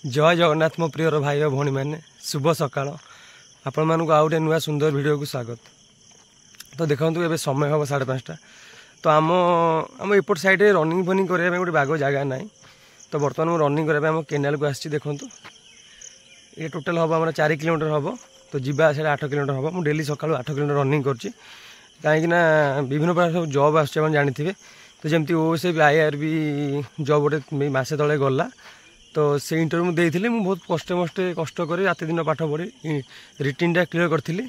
जय जगन्नाथ मो प्रियर भाई और भौणी मैंने शुभ सकाळ आपण मानक आउ गए नुआ सुंदर वीडियो को स्वागत। तो देखो ए समय हम 5:30 तो आम आम एपट साइड रनिंग फनिंग करने गोटे बाग जगह ना। तो बर्तमान रनिंग करने केनाल को आसी देखूँ ये टोटाल हम आम 4 किलोमीटर हम। तो जीवा से 8 किलोमीटर हम। मुझे डेली सकाल 8 किलोमीटर रनिंग कर कहीं विभिन्न प्रकार सब जॉब आसने जानते। तो जमती ओएसएफ आईआरबी जॉब गोटे मसे तले गला। तो से इंटरव्यू देती मुझे बहुत कष्ट कर रात दिन पाठ पढ़ी रिटिनटा क्लीयर करी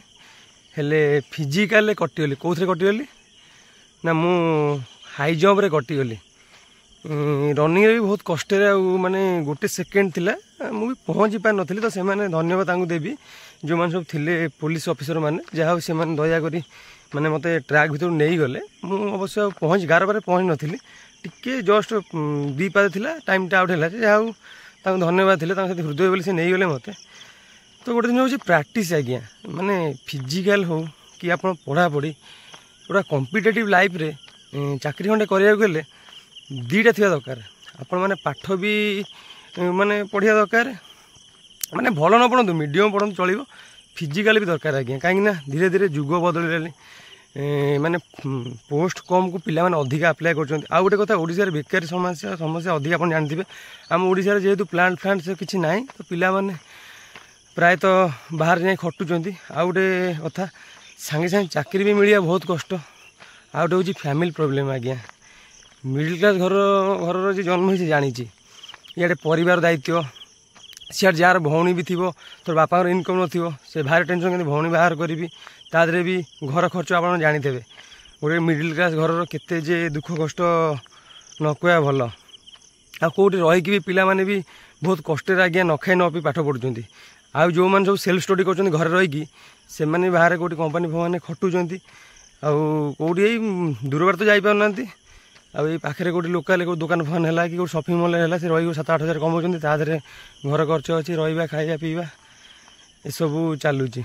हेले फिजिकाल कटिगली कौन कटिगली ना मु हाई जंप रे कटिगली। रनिंग भी बहुत कष्ट माने गोटे सेकेंड थिला मुझे पहुँची पार नी। तो से धन्यवाद तांको देवी जो मैंने सब थिले पुलिस ऑफिसर माने जहाँ से दयाकोरी माने मते ट्रैक भीतर नहीं गले। मु अवश्य पहुँच 11 बारे पहुँच नी टिके जस्ट 2 पाद थिला टाइमटा आउट है जहाँ धन्यवाद थे हृदय बोली से नहीं गले मते। तो गोटे दिन हूँ प्रैक्टिस आज्ञा माने फिजिकाल हो कि आप पढ़ापढ़ी पूरा कॉम्पिटिटिव लाइफ रे चाकरी खंडे करिया गले दीटा थिया दरकार। आपण माने पाठ भी माने पढ़िया दरकार माने भल न पढ़ु मीडियम पढ़ु चलो फिजिकाल भी दरकार आज्ञा कहीं धीरे धीरे जुग बदल माने पोस्ट कम को पिला माने अधिक अप्लाई कर। आउ गोटे कथा ओडिशा रे बेकारी समस्या अधिक आप जानते आम ओडिशा रे जेहेतु प्लांट फ्लांट से किसी ना तो पिला माने प्रायतः बाहर जाए खटुचंती। आउ गोटे कथा सांगे सांगे चाकरी भी मिलिया बहुत कष्ट। आउ गोटे हूँ फैमिली प्रोब्लेम आज्ञा मिडिल क्लास घर जी जन्म से जानी इे परिवार दायित्व सियाड़ जार भौणी भी थी तो बापा इनकम न से भारी टेंशन के भौणी बाहर करी तादरे भी घर खर्च आप जानते गोटे मिडिल क्लास घर केते जे दुख कष्ट न कहवा भल आ कौटे रहीकि भी पिला माने भी बहुत कष्ट आज्ञा न खाई न पी पाठ पढ़ुंट। आउ जो मैंने सब सेल्फ स्टडी कर घर रहीकि से बाहर कौटे कंपानी फंपानी खटुंट आउटी दूर बार तो जापार आई पाखे कौटे लोकाल कौ दुकान फान है कि शॉपिंग मॉल है से रही 7-8 हज़ार कमाऊँ तादे घर खर्च अच्छी रहा खाଇବା पीवा ये सब चलुची।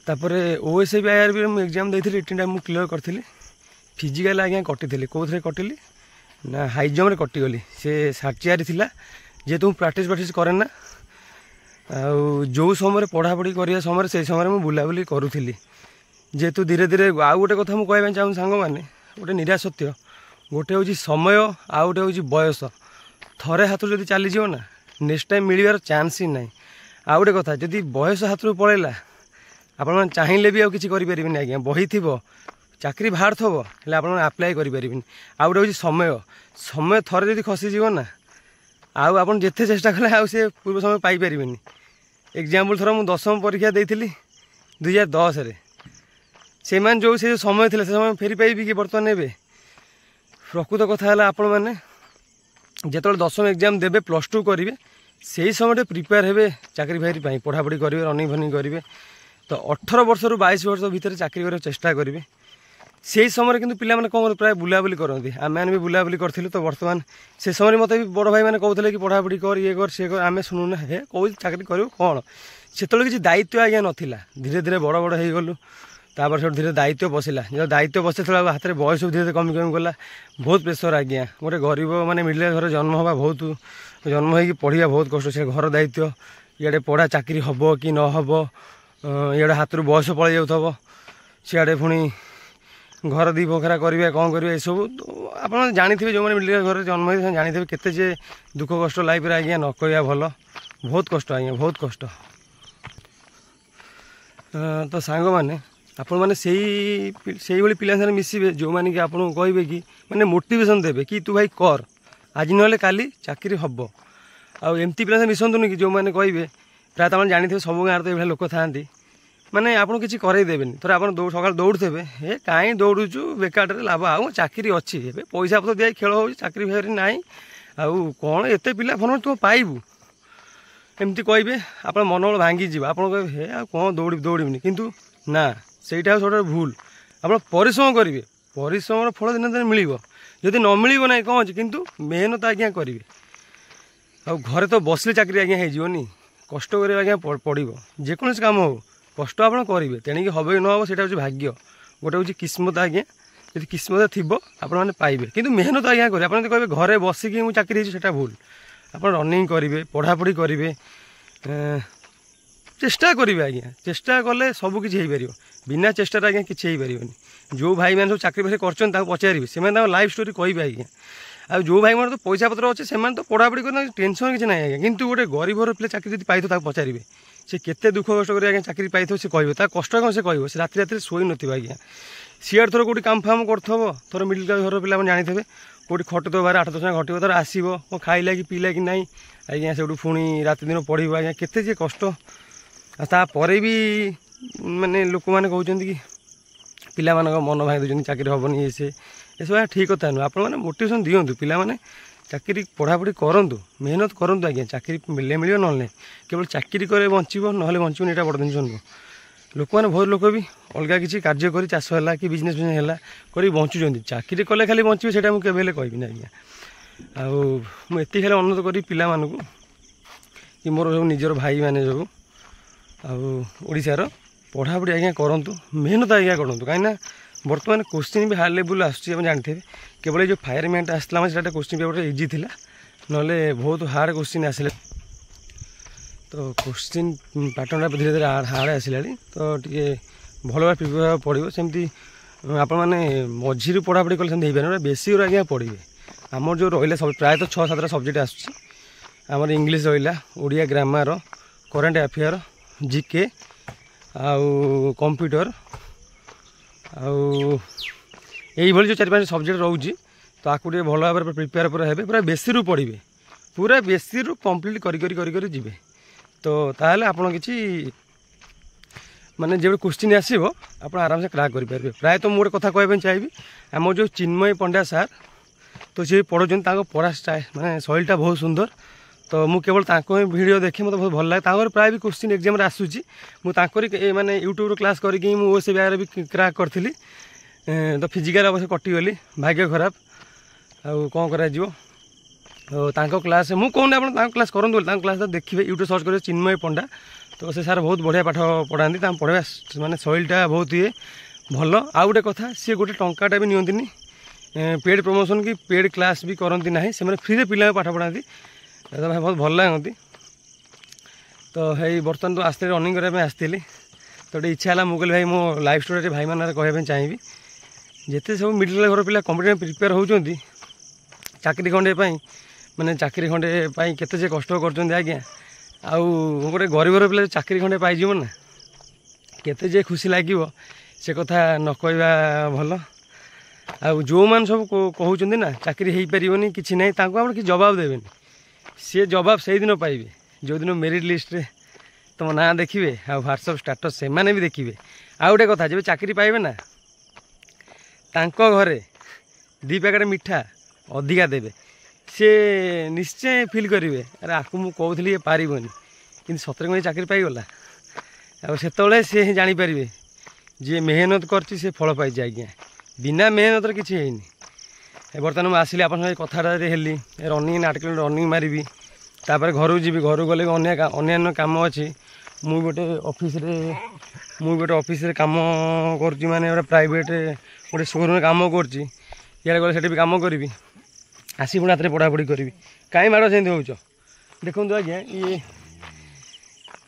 तापर ओएसएफ आईआरबी एग्जाम देती रिटिन मुझे क्लीयर करी फिजिकाल आज्ञा कटी कौन कटिली ना हाई जम्प कटिगली से 4 थिला जेहेतु प्रैक्टिस करे जो समय पढ़ापढ़ी करिया समय से समय मुझे बुलाबुली करूली जेहेतु धीरे धीरे आउ गोटे कथा मुझे कहना चाहूँ सांग मैंने गोटे निरा सत्य गोटे हूँ समय आउ गोटे हूँ बयस थरे हाथ जब चलीज ना नेक्स्ट टाइम मिलवार चान्स ही ना। आउ गोटे कथा जदि बयस हाथ रू पलैला आपन चाहिए भी किसी करें आज्ञा बही थी चाकरी बाहर थो हेल्ले आप आप्लाय करें। आउ गोटे हूँ समय थरे जब खसीज ना आउ आप जिते चेष्टा कले आउ से पूर्व समय पाइपर। एग्जाम्पल थर मुझे 10वीं परीक्षा देती 2010 से जो समय थे से समय फेरी पाइबी कि बर्तमान ए प्रकृत कथा है आपण मैंने जो 10वीं एग्जाम देवे +2 करेंगे से ही समय प्रिपेयर हे चाकरी फाकरी पढ़ापढ़ी करेंगे रनिंग फनिंग करेंगे। तो 18 वर्ष रु 22 वर्ष भितर चाकरी करने चेष्टा करेंगे से समय किंतु पिला माने कौन प्राय बुलाबुली करती आम मैंने भी बुलाबुली करूँ। तो बर्तमान से समय मत भी बड़ भाई मैंने कहते कि पढ़ापढ़ी कर ये कर सी कर आम शुणुना हे कौ चाकरी करूँ कौन से किसी दायित्व आज्ञा नाला धीरे धीरे बड़ बड़ हो गलु तापर सब धीरे दायित्व बसला जो दायित्व बसते हाथ में बयस धीरे धीरे कमी कमी गला बहुत प्रेसर आज्ञा गोटे गरीब माने मिडिल घर जन्म हवा बहुत जन्म हो पढ़ा बहुत कष्ट से घर दायित्व इे पढ़ा चाकरी हम कि न हम इे हाथ रू बयस पलि जाऊ सियाड़े पुणी घर दी बखरा करेंगे कौन करेंगे सब आप जानते जो मैंने मिडिल घर जन्म हो जानते केते जे दुख कष्ट लाइफ रे आज्ञा न कहवा भल बहुत कष्ट आज्ञा बहुत कष्ट। तो सांग मैंने आपण मैंने से भाई पिला साथ मिसवे जो मैंने कि आपको कहे कि मैंने मोटिवेशन देवे कि तू भाई कर आज ना काली चाकरी हम आमती पिला मिसतुनि कि जो मैंने कहे प्रायतः आप जानते सब गाँव तो ये लोक था माने आपको किसी करदेवे थोर आप सका दौड़े हे कहीं दौड़ू बेकार लाभ आउ चाकरी अच्छी पैसा पत्र दिया खेल हो चाकरी फाकरी ना आउ कौन एत पिला फोन तुम पाइबू एमती कहे आप मनोबल भांगी आप हे आ कौन दौड़बी किंतु ना सहीटा सब भूल आप परिश्रम करेंगे परिश्रम फल दिन दिन मिल जदि न मिल ना कौन अच्छे कितु मेहनत आज्ञा करेंगे आ घरे तो बसले चाकरी आज्ञा होनी कष्ट कर आज्ञा पड़ो जेकोसी कम हो कष्ट आप करेंगे तेणिक हम न हम से भाग्य गोटे हूँ किस्मत आज्ञा जब किस्मत थी आप पाइबे किंतु मेहनत आज्ञा करेंगे आप कहे घरे बसिकी मुझे चाकरी से भूल आप रनिंग करेंगे पढ़ापढ़ी करेंगे चेष्टा करेंगे आज्ञा चेष्टा कले सबकि हो पार बिना चेष्टार आज्ञा किसी हो पार जो भाई मैंने सब चाकरी बाकरी कर पचारे से लाइफ स्टोरी कहे आज्ञा आ जो भाई मैंने तो पैसा पत्र अच्छे से पढ़ापढ़ी कर टेंशन किसी ना आज्ञा कितु गोटे गरीब पिला चाकरी जी पाई पचारे से केते दुख कष्ट कर आज्ञा चाकरी पाई से कह कष्ट कौन से कह से राति राति शोई न आज्ञा सीआर थोड़ा कौटी काम फाम कर थोड़ा मिडिल क्लास घर पिला जानी थे कौटी खटुव बार 8-10 घंटा घटो थोड़ा आसो कौन खाइला कि पीला कि नहीं आज्ञा से पुणी राति दिन पढ़ो आज्ञा केते जे कष्ट तापर भी माने लोक मैंने कहते कि पिला मन भाई दूसरी चाकरी हेनी ये से सब ठीक कथा नुह आप मोटिवेशन दिंतु पिला माने चाकरी पढ़ापढ़ी करूँ मेहनत करूँ आज्ञा चाकरी मिले मिले ना केवल चाकरी करे बचब ना बचबन यहाँ बड़ जिन नुह लोक मैंने बहुत लोक भी अलग किसी कार्य कर चाष है कि बिजनेस है कर बचुं चाकरी कले खाली बचे से मुझे कहबी आज्ञा आती खाली अनुरोध करी पिला मानू कि मोर सब निजर भाई मैंने सब आशार पढ़ापढ़ी आज्ञा करूँ मेहनत आज्ञा करूँ कहीं बर्तमान क्वेश्चन भी हार्ड लेवल आसुच्छी जानते केवल जो फायरमैन आसला से क्वेश्चन पेपर इजी थी ना बहुत हार्ड क्वेश्चन आसले तो क्वेश्चन पैटर्न धीरे धीरे हार्ड आसला तो टे भल भाव प्रिपेयर पड़ो सेमती आप मझी पढ़ापढ़ी कले सेमती हो बेसी आज्ञा पढ़े आमर जो रहा सब प्रायतः 6-7 सब्जेक्ट आसर इंग्लीश रहा Odia grammar current affair GK आउ कंप्यूटर आउ जो 4-5 सब्जेक्ट रोचे तो आपको भल भाव प्रिपेयर पूरा हे पूरा बेसी पढ़े पूरा बेसी कंप्लीट कर जी तो ताहले आपन किसी माने जो क्वेश्चन आसो आप आराम से क्रैक करेंगे प्राय तो मुझे कथा कहवाई चाहिए आम जो चिन्मय पंड्या सार तो सी पढ़ाऊँ पढ़ा माने शैलीटा बहुत सुंदर तो मुझे केवल वीडियो देखे मतलब बहुत भल लगे प्राय भी क्वेश्चन एग्जाम आसूँ मुझे माने यूट्यूब क्लास करके मुझे बारे भी क्रैक करी तो फिजिकाल अवश्य कटिगली भाग्य खराब आउ कौन कर क्लास मुझे कहूँ आप क्लास करूँ क्लास देखिए यूट्यूब सर्च करेंगे चिन्मय पंडा तो से सार बहुत बढ़िया पाठ पढ़ाती पढ़ा माने शैलीटा बहुत ये भल आउ गोटे कथा सी गोटे टंकाटा भी नियंती पेड प्रमोशन कि पेड क्लास भी करती ना से फ्री पिला पाठ पढ़ाती तो भाई बहुत भल लगती तो है बर्तमान तो आस्ते रनिंग करने आसती तो गोटे इच्छा है मुझे भाई मो लाइफ स्टोरी भाई मैंने कहवाई चाहिए जिते सब मिडिल क्लास घर पिला कम्पिटेटिव प्रिपेयर होती चाकरी खंडे माने चाकरी खंडे केते जे कष्ट कर आज्ञा आउ गोटे गरीबर पिला चाकरी खंडे पाइज ना केते जे खुशी लगे से कथा न कहवा भल आउ जो मैंने सब कहते ना चाकरी हो पारनी कि ना आप कि जवाब देवे सी जवाब से दिन पाइबे जो दिन मेरिट लिस्ट रे तुम ना देखिए आ व्हाट्सएप स्टेटस से भी देखिए आ गोटे कथा जब चाकरी पाइबे ना तांको घरे 2 पैकेट मिठा अधिका देवे सी निश्चय फिल करेंगे अरे आपको मुझे कहूली ये पारबनी कि सतरे को चाकरी पाईगला आते सी जापर जी मेहनत कर फल पाई आज्ञा बिना मेहनत किसी है बर्तमान मुझे आसली आप कथा हेली रनिंग 8 किलोमीटर रनिंग मारि तापर घर जी घर गले अन्य कम अच्छी मुझे गोटे ऑफिस रे काम कर माने प्राइवेट गोटे शोरूम काम कर गले से कम करी आसी पुणी रात पढ़ापढ़ी करी कहीं माड़ से हो देखो आज्ञा ये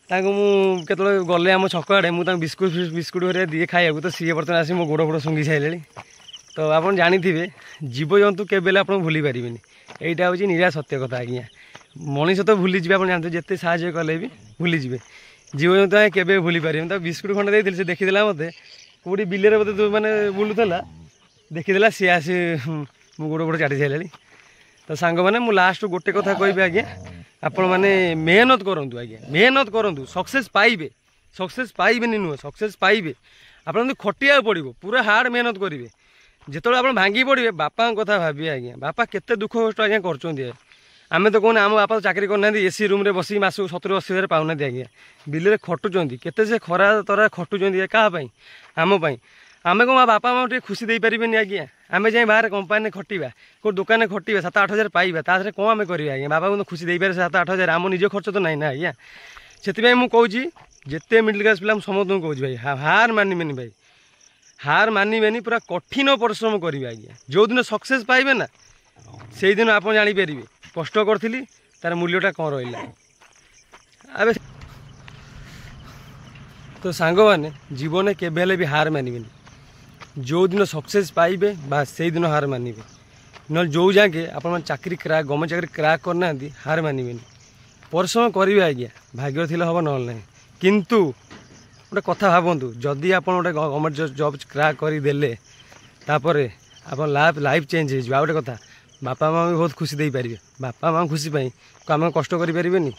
मुझे गले आम छक आड़े मुझे बिस्कुट बिस्कुट हरिया दिए खाया तो सी बर्तमान आसी मो गोड़ फोड़ सुंगी सारे तो आप जानी जीवजंतु केवल आप भूली पारे यहाँ हूँ निरा सत्य कथा आज्ञा मनीष तो भूलीजे आप जानते जिते साहय कले भी भूलीजे जीवजंतु आए केवे भूली पारे बिस्कुट खंडे देते से देखीदेला मत कौटी बिलर मत मैंने बुलूला देखीदेला सी आसी मो गोड़ फोड़ चाटी सारे तो सांग मैंने मुझे लास्ट गोटे कथा कहि आज्ञा आपण मैंने मेहनत करूँ आज्ञा मेहनत करूँ सक्सेस पाइबे नुह सक्सेस पाइबे आप खटिया पड़ो पूरा हार्ड मेहनत करेंगे जिते आप भांगी पड़े बापा कथा भाविए आज्ञा बापा केते दुख कष्ट आज्ञा कर आम तो कहने आम बापा चाकरी करना एसी रूम बस मास 70-80 हज़ार पाऊना आज्ञा बिल खटुंट केते से खरा तरा खटुंट क्या आम आम कौन बापा माँ टे खुशी दे पारे आज्ञा आम जाए बाहर कंपानी खटिया कौ दुकान खटिया 7-8 हज़ार पाइबा तारे कौन आम करें आज्ञा बापा को तो खुशी दे पारे 7-8 हज़ार आम निज खर्च तो नहीं ना आज्ञा से मुझे कहूँ जिते मिडिल क्लास पिला समस्त कहूँ भाई हार मानबेनि भाई हार मानबेनि पूरा कठिन परिश्रम करेंगे आज्ञा जो दिन सक्सेस पाइबे ना से दिन आप जापर कष्ट करी तार मूल्यटा कौन रहा। अबे तो सांग मैंने जीवन केवे भी हार मानवे जो दिन सक्सेस पाइबे बास से दिन हार मानवे न जो जाके आप चाकरी क्रैक गवर्नमेंट चाकरी क्रैक करना हार मानवे परिश्रम करेंगे आज्ञा भाग्य थी हम ना किंतु गोटे कथा भावतु जदि आप गोटे गवर्नमेंट जॉब क्रैक करदे तापर आप लाइफ चेंज हो गोटे कथा बापा माँ भी बहुत खुशी दे पारे बापा माँ खुशी आम कष्ट करें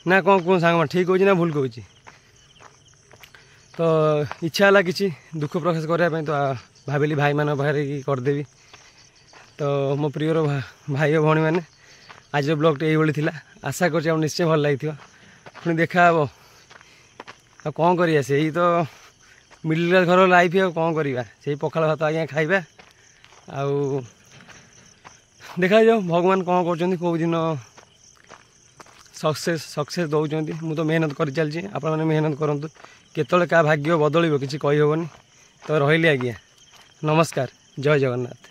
ना कौन कौन सांग ठीक हो ना भूल कहूँ तो इच्छा है कि दुख प्रकाश करने तो भाविली भाई मान पाखे करदेवी। तो मो प्रियर भाई और भौणी मैंने आज ब्लॉग ये थी आशा कर निश्चय भल लगी पुणी देखा हे आ कौन करिया से तो मिडिल क्लास घर लाइफ आ कौन करवा से पखाल भात आज्ञा खाइबा आउ देखा जाओ भगवान कौन कर कौ दिन सक्सेस दौरान मु तो मेहनत कर चलती आप मेहनत करूँ केतले क्या भाग्य बदल किसी कहीहबनी तो रही आज्ञा नमस्कार जय जगन्नाथ।